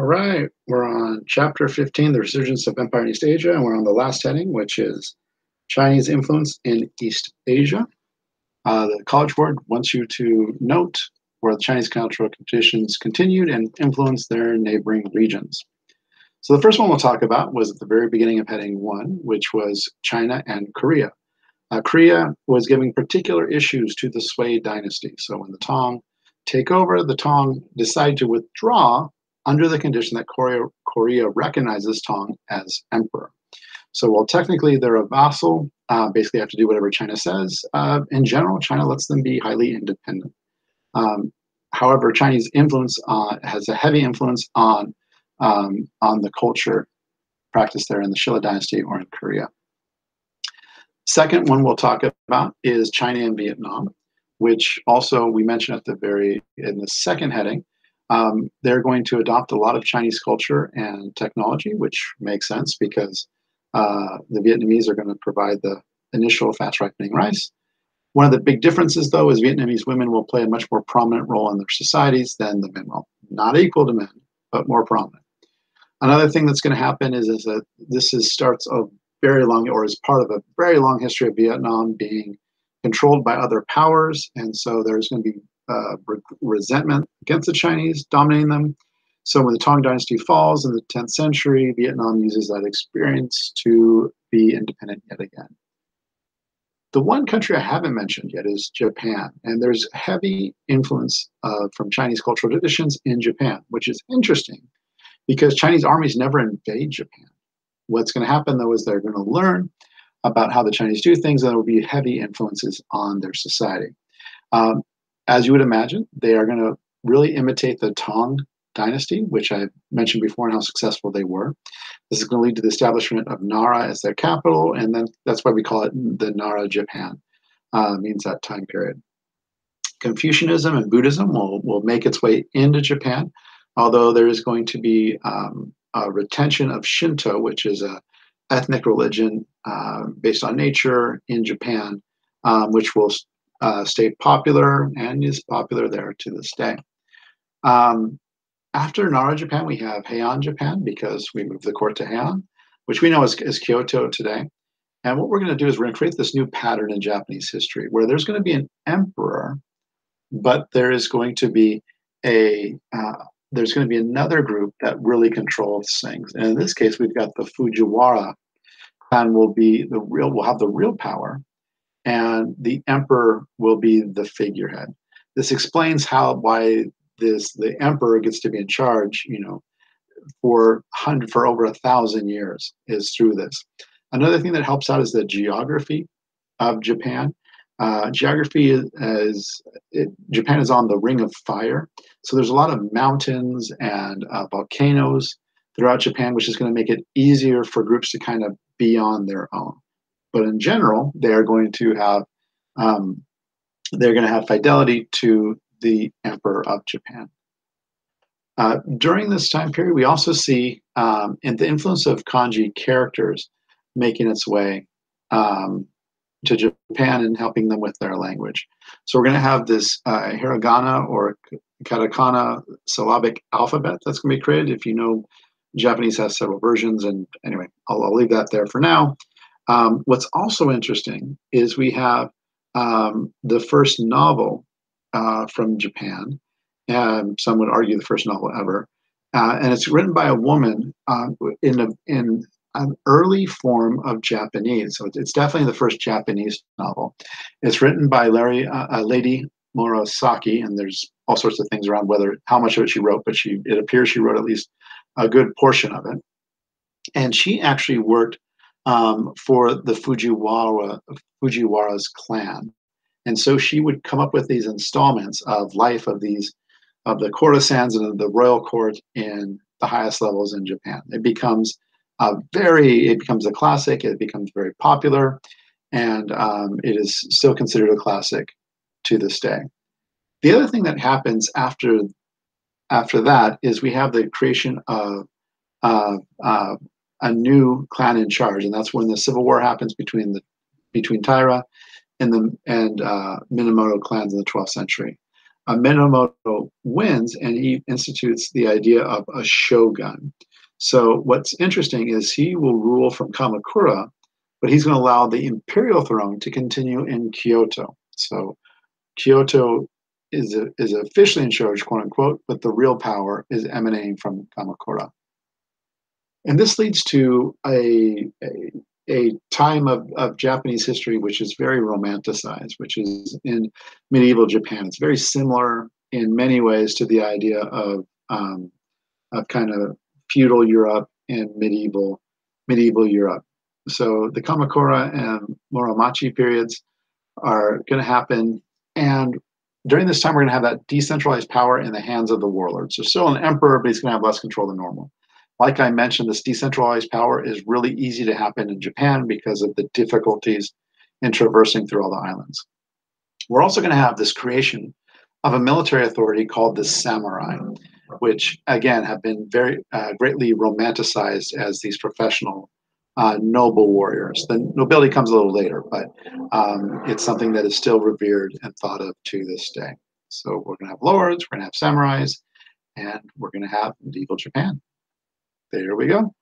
right, we're on chapter 15, the resurgence of empire in East Asia, and we're on the last heading, which is Chinese influence in East Asia. The College Board wants you to note where the Chinese cultural conditions continued and influenced their neighboring regions. So the first one we'll talk about was at the very beginning of heading 1, which was China and Korea. Korea was giving particular issues to the Sui dynasty. So when the Tang take over, the Tang decide to withdraw under the condition that Korea recognizes Tang as emperor. So while technically they're a vassal, basically have to do whatever China says, in general, China lets them be highly independent. However, Chinese influence has a heavy influence on the culture practiced there in the Shilla dynasty or in Korea. Second one we'll talk about is China and Vietnam, which also we mentioned in the second heading. They're going to adopt a lot of Chinese culture and technology, which makes sense because the Vietnamese are going to provide the initial fast ripening rice. One of the big differences, though, is Vietnamese women will play a much more prominent role in their societies than the men will. Not equal to men, but more prominent. Another thing that's going to happen is that this starts a very long, or is part of a very long history of Vietnam being controlled by other powers, and so there's going to be resentment against the Chinese dominating them. So when the Tang dynasty falls in the 10th century, Vietnam uses that experience to be independent yet again. The one country I haven't mentioned yet is Japan, and there's heavy influence from Chinese cultural traditions in Japan, which is interesting because Chinese armies never invade Japan. What's going to happen, though, is they're going to learn about how the Chinese do things, and there will be heavy influences on their society. As you would imagine, they are going to really imitate the Tang dynasty, which I mentioned before and how successful they were. This is going to lead to the establishment of Nara as their capital, and then that's why we call it the Nara Japan, means that time period. Confucianism and Buddhism will make its way into Japan, although there is going to be a retention of Shinto, which is an ethnic religion based on nature in Japan, which will stay popular and is popular there to this day. After Nara Japan, we have Heian Japan because we moved the court to Heian, which we know is Kyoto today. And what we're going to do is we're going to create this new pattern in Japanese history where there's going to be an emperor, but there is going to be another group that really controls things. And in this case, we've got the Fujiwara clan will have the real power, and the emperor will be the figurehead. This explains why the emperor gets to be in charge, for over 1,000 years is through this. Another thing that helps out is the geography of Japan. Japan is on the Ring of Fire, so there's a lot of mountains and volcanoes throughout Japan, which is going to make it easier for groups to kind of be on their own. But in general, they're going to have fidelity to the Emperor of Japan. During this time period, we also see the influence of kanji characters making its way to Japan and helping them with their language. So we're going to have this hiragana or katakana syllabic alphabet that's going to be created. If you know, Japanese has several versions, and anyway, I'll leave that there for now. What's also interesting is we have the first novel from Japan, and some would argue the first novel ever, and it's written by a woman in an early form of Japanese. So it's definitely the first Japanese novel. It's written by Lady Murasaki, and there's all sorts of things around how much of it she wrote, but it appears she wrote at least a good portion of it. And she actually worked for the Fujiwara's clan. And so she would come up with these installments of life of the courtesans and of the royal court in the highest levels in Japan. It becomes a classic. It becomes very popular, and it is still considered a classic to this day. The other thing that happens after that is we have the creation of a new clan in charge, and that's when the civil war happens between Taira and Minamoto clans in the 12th century. Minamoto wins and he institutes the idea of a shogun. So what's interesting is he will rule from Kamakura, but he's going to allow the imperial throne to continue in Kyoto. So Kyoto is officially in charge, quote unquote, but the real power is emanating from Kamakura. And this leads to a time of Japanese history which is very romanticized, which is in medieval Japan. It's very similar in many ways to the idea of kind of feudal Europe and medieval Europe. So the Kamakura and Muromachi periods are going to happen, and during this time we're going to have that decentralized power in the hands of the warlord. So still an emperor, but he's going to have less control than normal. Like I mentioned, this decentralized power is really easy to happen in Japan because of the difficulties in traversing through all the islands. We're also going to have this creation of a military authority called the samurai, which again have been very greatly romanticized as these professional noble warriors. The nobility comes a little later, but it's something that is still revered and thought of to this day. So we're going to have lords, we're going to have samurais, and we're going to have medieval Japan. There we go.